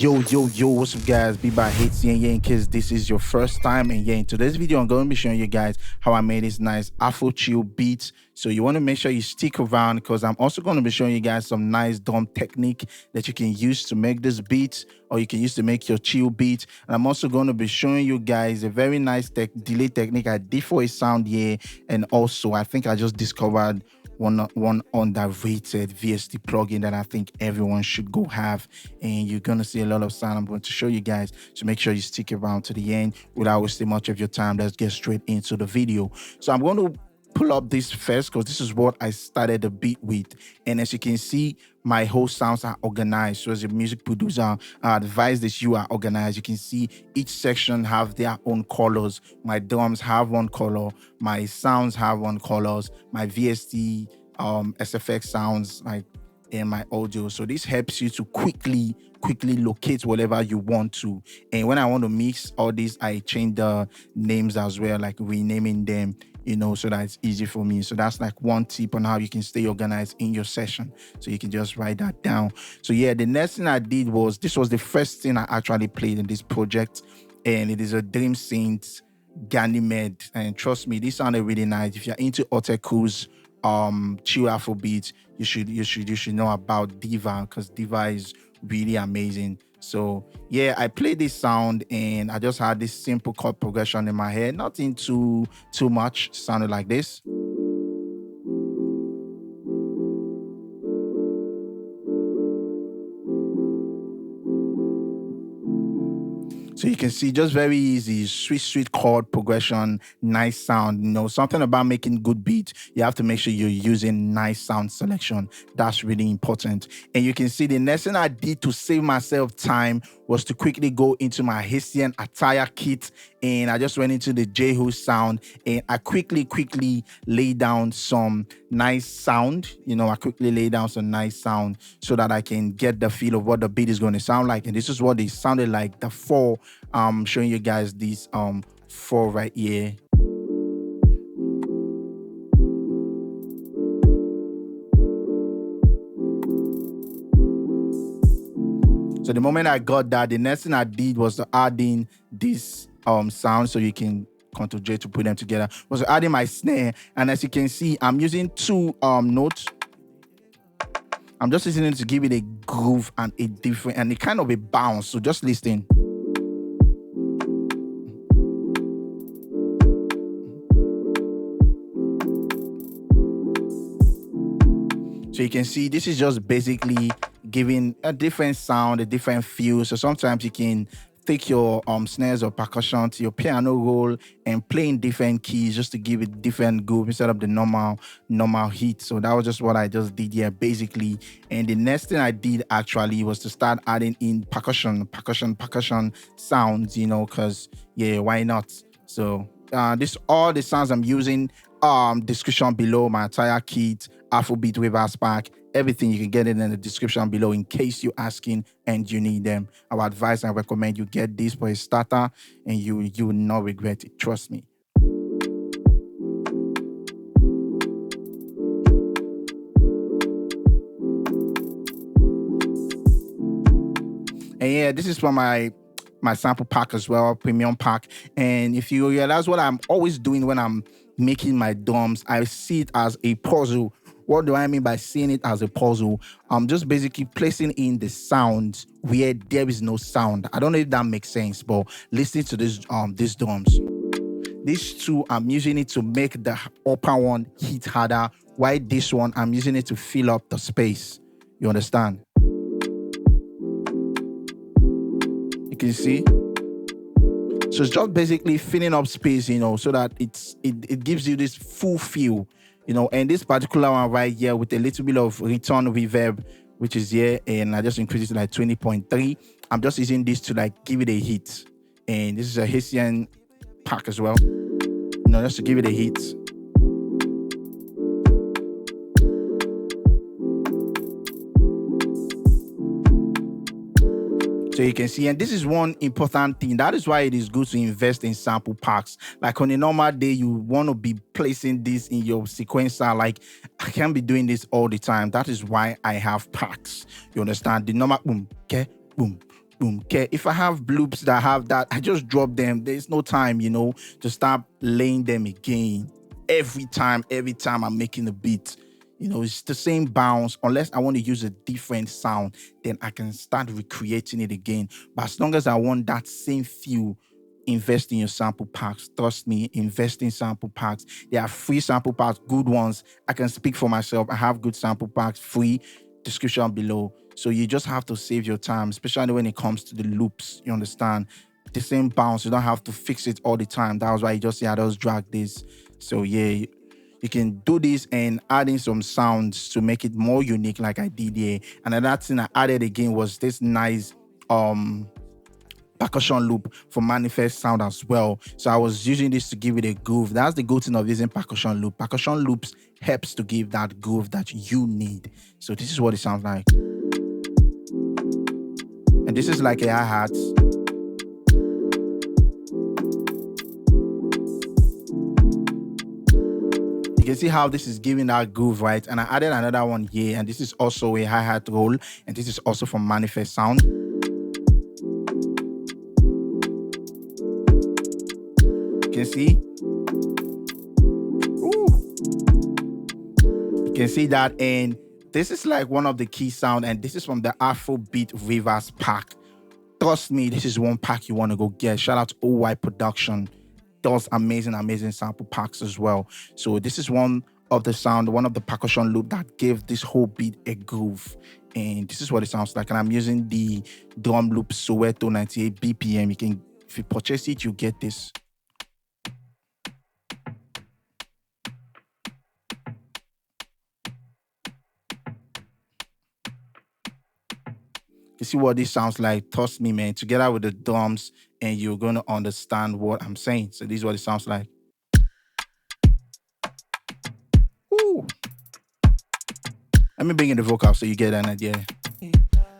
Yo, what's up guys? Be by hates yeah, in case this is your first time. And yeah, in today's video, I'm going to be showing you guys how I made this nice Afro chill beat. So you want to make sure you stick around because I'm also going to be showing you guys some nice drum technique that you can use to make this beat, or you can use to make your chill beat. And I'm also going to be showing you guys a very nice delay technique I did for a sound here. And also, I think I just discovered one underrated VST plugin that I think everyone should go have, and you're gonna see a lot of sound I'm going to show you guys. So make sure you stick around to the end without wasting much of your time. Let's get straight into the video. So I'm going to pull up this first because this is what I started the beat with, and as you can see, my whole sounds are organized. So as a music producer, I advise that you are organized. You can see each section have their own colors. My drums have one color, my sounds have one colors, my VST SFX sounds like in my audio. So this helps you to quickly locate whatever you want to. And when I want to mix all these, I change the names as well, like renaming them, so that it's easy for me. So that's like one tip on how you can stay organized in your session. So you can just write that down. So yeah, the next thing I did was, this was the first thing I actually played in this project, and it is a Dream Saint Ganymede. And trust me, this sounded really nice. If you're into Oteku's chill Afrobeat, you should know about Diva, because Diva is really amazing. So yeah, I played this sound and I just had this simple chord progression in my head, nothing too much. Sounded like this. So you can see, just very easy, sweet chord progression, nice sound. Something about making good beat, you have to make sure you're using nice sound selection. That's really important. And you can see the next thing I did to save myself time was to quickly go into my Haitian attire kit, and I just went into the Jehu sound, and I quickly laid down some nice sound. I quickly laid down some nice sound so that I can get the feel of what the beat is going to sound like. And this is what it sounded like. The four, I'm showing you guys these four right here. So the moment I got that, the next thing I did was to add in this sound, so you can Ctrl J to put them together, was adding my snare. And as you can see, I'm using two notes. I'm just using it to give it a groove and a different and a kind of a bounce. So just listen. So you can see this is just basically giving a different sound, a different feel. So sometimes you can take your snares or percussion to your piano roll and play in different keys just to give it different groove instead of the normal hit. So that was just what I just did here basically. And the next thing I did actually was to start adding in percussion sounds, because yeah, why not? So this all the sounds I'm using, description below, my entire kit, Afrobeat Wavehouse Pack, everything. You can get it in the description below in case you're asking and you need them. I would advise and recommend you get this for a starter, and you will not regret it. Trust me. And yeah, this is for my sample pack as well, premium pack. And if you realize what I'm always doing when I'm making my drums, I see it as a puzzle. What do I mean by seeing it as a puzzle? I'm just basically placing in the sounds where there is no sound. I don't know if that makes sense, but listening to these drums, these two, I'm using it to make the upper one hit harder, while this one, I'm using it to fill up the space. You understand? You can see. So it's just basically filling up space, so that it gives you this full feel. And this particular one right here with a little bit of return reverb, which is here, and I just increased it to like 20.3. I'm just using this to like give it a hit. And this is a Haitian pack as well, just to give it a hit. So you can see, and this is one important thing. That is why it is good to invest in sample packs. Like on a normal day, you want to be placing this in your sequencer. Like I can't be doing this all the time. That is why I have packs. You understand? The normal boom, okay, boom, boom. Okay, if I have loops that have that, I just drop them. There's no time, to start laying them again. Every time I'm making a beat, it's the same bounce. Unless I want to use a different sound, then I can start recreating it again. But as long as I want that same feel, invest in your sample packs. Trust me, invest in sample packs. There are free sample packs, good ones. I can speak for myself. I have good sample packs, free, description below. So you just have to save your time, especially when it comes to the loops. You understand? The same bounce, you don't have to fix it all the time. That was why you just say, I just drag this. So yeah, you can do this and add in some sounds to make it more unique, like I did here. And another thing I added again was this nice percussion loop for manifest sound as well. So I was using this to give it a groove. That's the good thing of using percussion loop. Percussion loops helps to give that groove that you need. So this is what it sounds like. And this is like a hi-hat. You can see how this is giving that groove, right? And I added another one here, and this is also a hi-hat roll, and this is also from manifest sound. You can see. Ooh. You can see that, and this is like one of the key sound, and this is from the Afrobeat Rivers pack. Trust me, this is one pack you want to go get. Shout out to OY Production. Does amazing sample packs as well. So this is one of the percussion loop that gave this whole beat a groove. And this is what it sounds like. And I'm using the drum loop Soweto 98 BPM. If you purchase it, you get this. You see what this sounds like? Trust me, man. Together with the drums, and you're going to understand what I'm saying. So this is what it sounds like. Ooh. Let me bring in the vocal so you get an idea.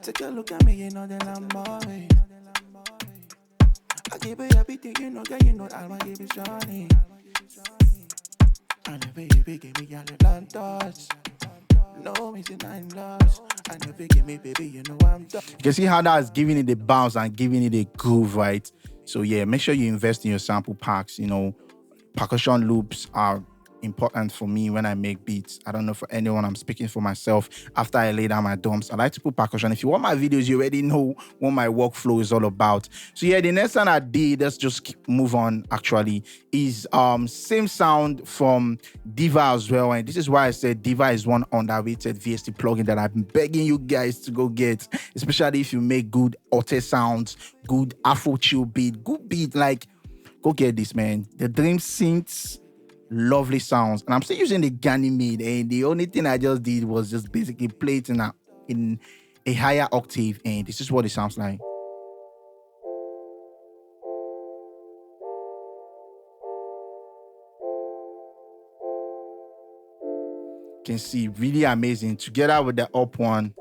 Take a look at me, you know that I'm boring. I give you everything, you know, girl, you know I'ma give you Johnny. I never give me all the long thoughts. No, me say 9 loves. I never give me, baby, you know I'm done. You can see how that is giving it a bounce and giving it a groove, right? So yeah, make sure you invest in your sample packs. Percussion loops are important for me when I make beats. I don't know for anyone, I'm speaking for myself. After I lay down my drums, I like to put percussion. If you want my videos, you already know what my workflow is all about. So yeah, the next one I did, let's just move on actually, is same sound from Diva as well. And this is why I said Diva is one underrated VST plugin that I've been begging you guys to go get, especially if you make good auto sounds, good afro chill beat, good beat, like go get this, man. The Dream synths, lovely sounds. And I'm still using the Ganymede, and the only thing I just did was just basically play it in a higher octave, and this is what it sounds like. You can see, really amazing together with the up one.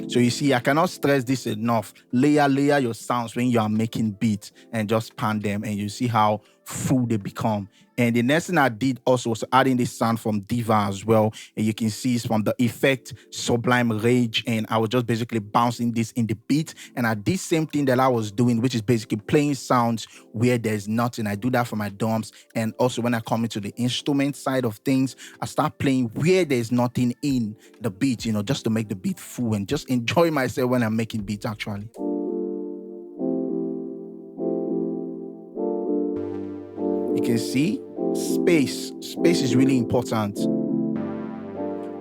So you see, I cannot stress this enough. Layer your sounds when you are making beats and just pan them, and you see how full they become. And the next thing I did also was adding this sound from Diva as well. And you can see it's from the effect Sublime Rage. And I was just basically bouncing this in the beat. And I did same thing that I was doing, which is basically playing sounds where there's nothing. I do that for my drums. And also when I come into the instrument side of things, I start playing where there's nothing in the beat, just to make the beat full and just enjoy myself when I'm making beats actually. You can see space is really important.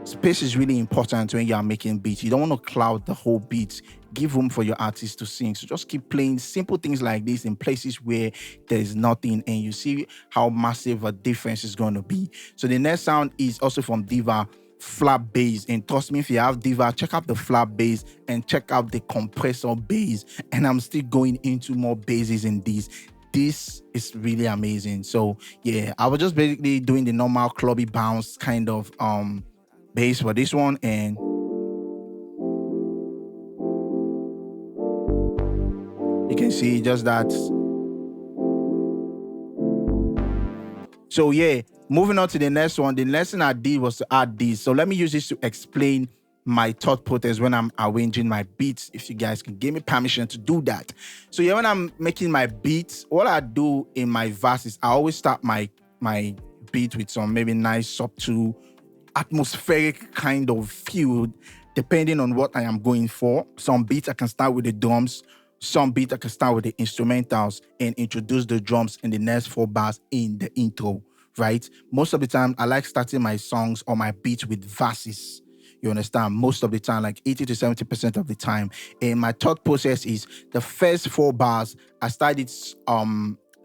Space is really important when you are making beats. You don't want to cloud the whole beat. Give room for your artist to sing. So just keep playing simple things like this in places where there is nothing, and you see how massive a difference is going to be. So the next sound is also from Diva, flat bass. And trust me, if you have Diva, check out the flat bass and check out the compressor bass. And I'm still going into more basses in these. This is really amazing. So yeah, I was just basically doing the normal clubby bounce kind of bass for this one, and you can see just that. So yeah, Moving on to the next one. The next thing I did was to add this. So let me use this to explain my thought process when I'm arranging my beats, if you guys can give me permission to do that. So yeah, when I'm making my beats, what I do in my verses, I always start my beat with some maybe nice subtle atmospheric kind of feel, depending on what I am going for. Some beats I can start with the drums, some beats I can start with the instrumentals and introduce the drums in the next 4 bars in the intro, right? Most of the time, I like starting my songs or my beats with verses. You understand? Most of the time, like 80 to 70% of the time. And my thought process is the first 4 bars, I started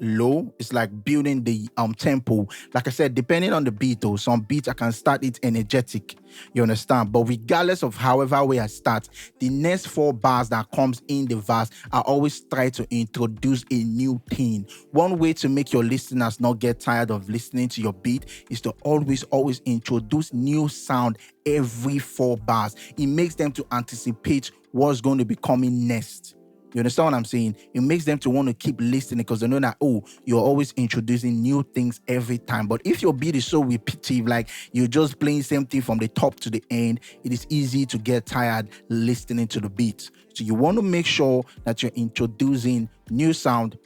low. It's like building the tempo. Like I said, depending on the beat, though, some beats I can start it energetic. You understand? But regardless of however way I start, the next 4 bars that comes in the verse, I always try to introduce a new thing. One way to make your listeners not get tired of listening to your beat is to always introduce new sound every 4 bars. It makes them to anticipate what's going to be coming next. You understand what I'm saying? It makes them to want to keep listening because they know that, oh, you're always introducing new things every time. But if your beat is so repetitive, like you're just playing same thing from the top to the end, it is easy to get tired listening to the beat. So you want to make sure that you're introducing new sound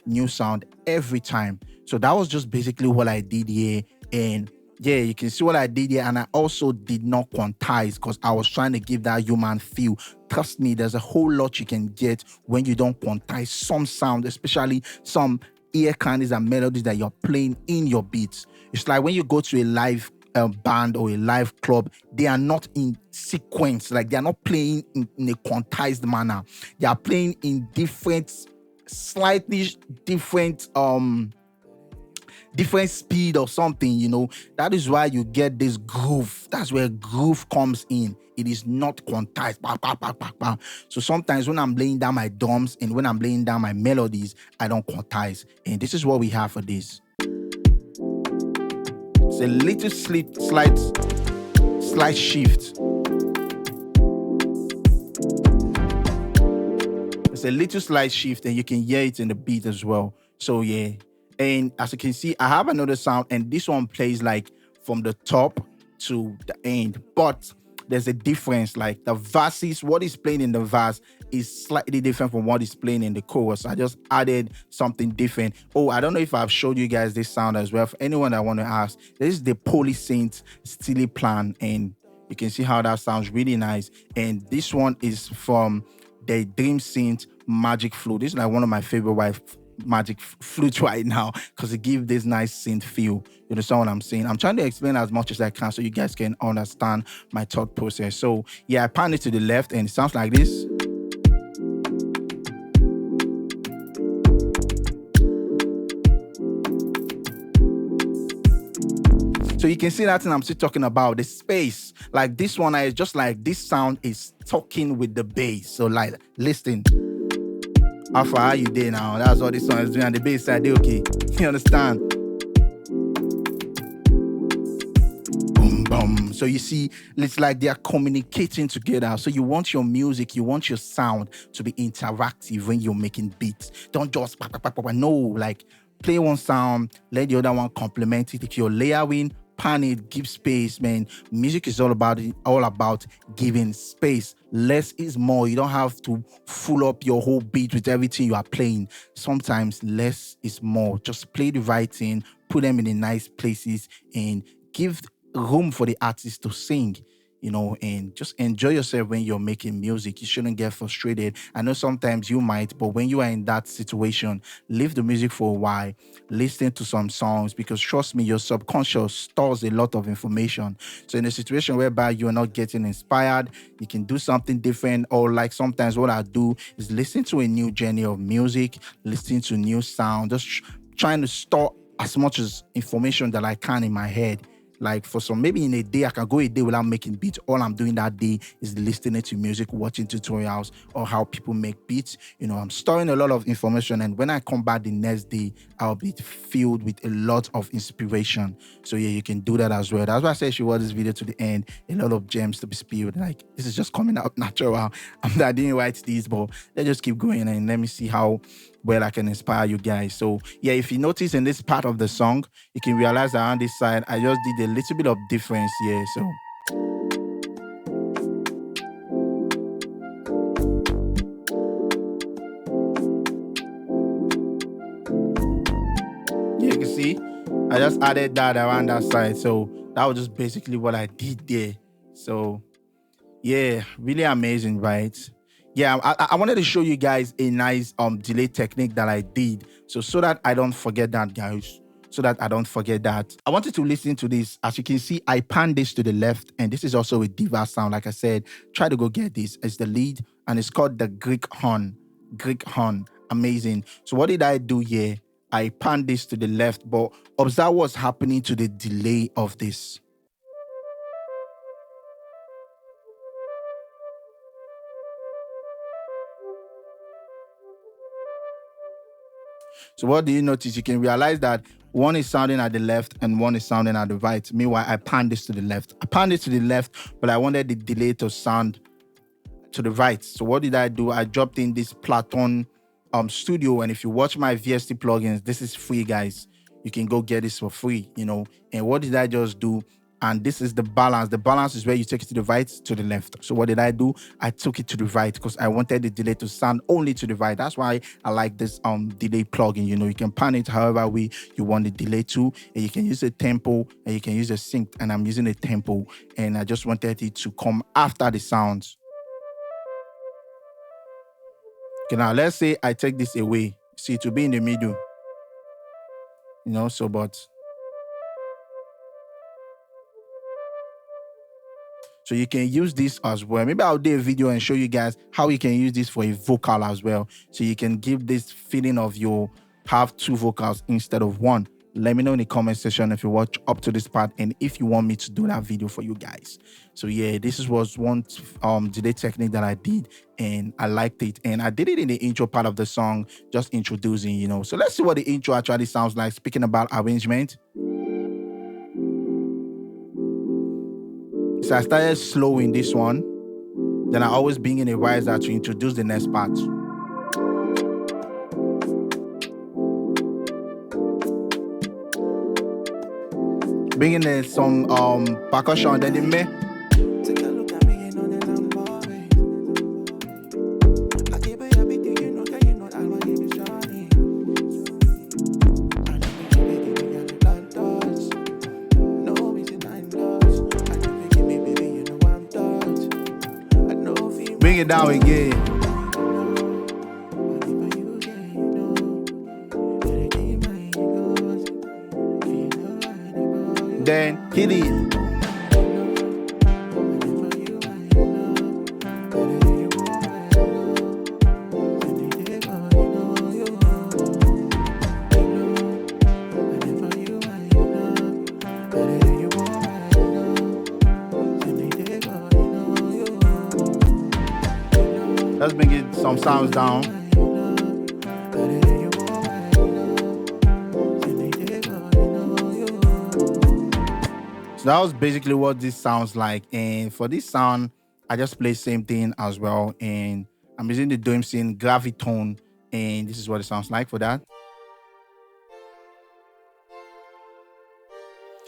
every time. So that was just basically what I did here. And yeah, you can see what I did here. And I also did not quantize because I was trying to give that human feel. Trust me, there's a whole lot you can get when you don't quantize some sound, especially some ear candies and melodies that you're playing in your beats. It's like when you go to a live band or a live club, they are not in sequence. Like they are not playing in a quantized manner. They are playing in slightly different speed or something, you know. That is why you get this groove. That's where groove comes in. It is not quantized. Bah, bah, bah, bah, bah. So sometimes when I'm laying down my drums and when I'm laying down my melodies, I don't quantize. And this is what we have for this. It's a little slight shift. It's a little slight shift and you can hear it in the beat as well. So yeah. And as you can see, I have another sound and this one plays like from the top to the end. But there's a difference. Like the verses, what is playing in the verse is slightly different from what is playing in the chorus. I just added something different. Oh, I don't know if I've showed you guys this sound as well. For anyone that want to ask, this is the Polysynth Steely Plan. And you can see how that sounds really nice. And this one is from the Dream Synth Magic Flute. This is like one of my favorite magic flute right now because it gives this nice synth feel. You understand what I'm saying? I'm trying to explain as much as I can so you guys can understand my thought process. So yeah, I pan it to the left and it sounds like this. So you can see that thing I'm still talking about, the space. Like this one is just like this sound is talking with the bass. So like, listen. Afro, how you there now? That's what this song is doing. And the bass side, they okay. You understand? Boom, boom. So you see, it's like they are communicating together. So you want your music, you want your sound to be interactive when you're making beats. Don't just, no, like play one sound, let the other one complement it. If you're layering, pan it, give space, man. Music is all about giving space. Less is more. You don't have to full up your whole beat with everything you are playing. Sometimes less is more. Just play the right thing, put them in the nice places, and give room for the artist to sing. You know, and just enjoy yourself when you're making music. You shouldn't get frustrated. I know sometimes you might, but when you are in that situation, leave the music for a while, listen to some songs, because trust me, your subconscious stores a lot of information. So in a situation whereby you're not getting inspired, you can do something different. Or like sometimes what I do is listen to a new genre of music, listen to new sound, just trying to store as much as information that I can in my head. Like for some, maybe in a day, I can go a day without making beats. All I'm doing that day is listening to music, watching tutorials or how people make beats. You know, I'm storing a lot of information. And when I come back the next day, I'll be filled with a lot of inspiration. So yeah, you can do that as well. That's why I said she watch this video to the end. A lot of gems to be spilled. Like this is just coming out natural. I didn't write these, but let's just keep going and let me see how well I can inspire you guys. So yeah, if you notice in this part of the song, you can realize that on this side, I just did a little bit of difference here. So yeah, you can see I just added that around that side. So that was just basically what I did there. So yeah, really amazing, right? Yeah, I wanted to show you guys a nice delay technique that I did. So that I don't forget that, guys. So that I don't forget that. I wanted to listen to this. As you can see, I pan this to the left, and this is also a diva sound. Like I said, try to go get this. It's the lead, and it's called the Greek horn. Greek horn. Amazing. So what did I do here? I pan this to the left, but observe what's happening to the delay of this. So what do you notice? You can realize that one is sounding at the left and one is sounding at the right. Meanwhile, I panned this to the left. I panned it to the left, but I wanted the delay to sound to the right. So what did I do? I dropped in this Platon Studio. And if you watch my VST plugins, this is free, guys. You can go get this for free, you know. And what did I just do? And this is the balance. The balance is where you take it to the right, to the left. So what did I do? I took it to the right because I wanted the delay to sound only to the right. That's why I like this delay plugin. You know, you can pan it however way you want the delay to, and you can use a tempo and you can use a sync. And I'm using a tempo, and I just wanted it to come after the sounds. Okay, now let's say I take this away. See, it will be in the middle. You know, so but so you can use this as well. Maybe I'll do a video and show you guys how you can use this for a vocal as well. So you can give this feeling of you have two vocals instead of one. Let me know in the comment section if you watch up to this part and if you want me to do that video for you guys. So yeah, this was one delay technique that I did and I liked it. And I did it in the intro part of the song, just introducing, you know. So let's see what the intro actually sounds like, speaking about arrangement. So I started slow in this one. Then I always bring in a riser to introduce the next part. Bring in some percussion, then the meh. Bring it down again. Then hit it. Let's bring it some sounds down. So that was basically what this sounds like. And for this sound, I just play same thing as well. And I'm using the dome scene gravitone. And this is what it sounds like for that.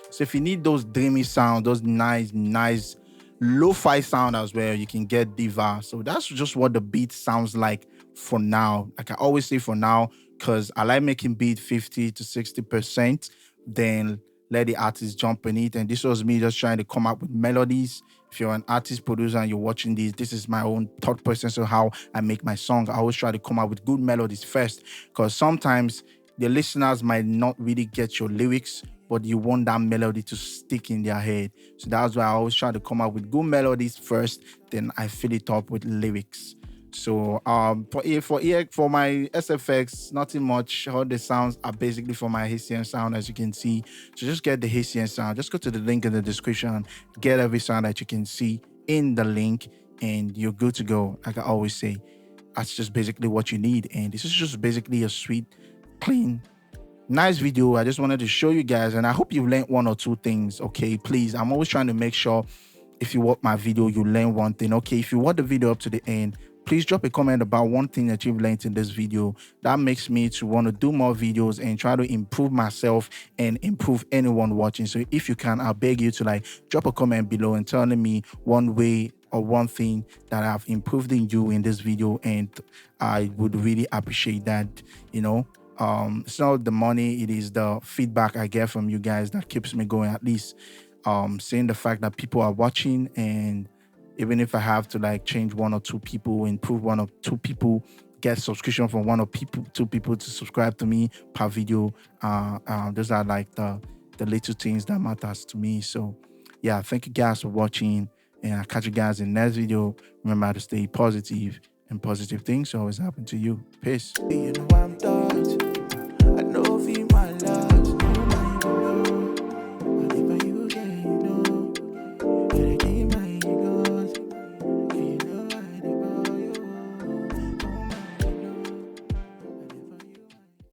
So if you need those dreamy sound, those nice lo-fi sound as well, you can get Diva. So that's just what the beat sounds like for now. Like I always say for now, because I like making beat 50 to 60%, then let the artist jump in it. And this was me just trying to come up with melodies. If you're an artist producer and you're watching this is my own thought process of how I make my song. I always try to come up with good melodies first, because sometimes the listeners might not really get your lyrics, but you want that melody to stick in their head. So that's why I always try to come up with good melodies first, then I fill it up with lyrics. So for my SFX, nothing much. All the sounds are basically for my Haitian sound, as you can see. So just get the Haitian sound. Just go to the link in the description, get every sound that you can see in the link, and you're good to go. Like I always say, that's just basically what you need. And this is just basically a sweet, clean, nice video. I just wanted to show you guys, and I hope you've learned one or two things. Okay, please, I'm always trying to make sure if you watch my video you learn one thing. Okay, if you watch the video up to the end, please drop a comment about one thing that you've learned in this video. That makes me to want to do more videos and try to improve myself and improve anyone watching. So if you can, I'll beg you to like drop a comment below and telling me one way or one thing that I've improved in you in this video, and I would really appreciate that. You know, it's not the money, it is the feedback I get from you guys that keeps me going. At least seeing the fact that people are watching, and even if I have to like change one or two people, improve one or two people, get subscription from one or two people to subscribe to me per video, those are like the little things that matters to me. So yeah, thank you guys for watching, and I'll catch you guys in the next video. Remember to stay positive, and positive things always happen to you. Peace. You know I'm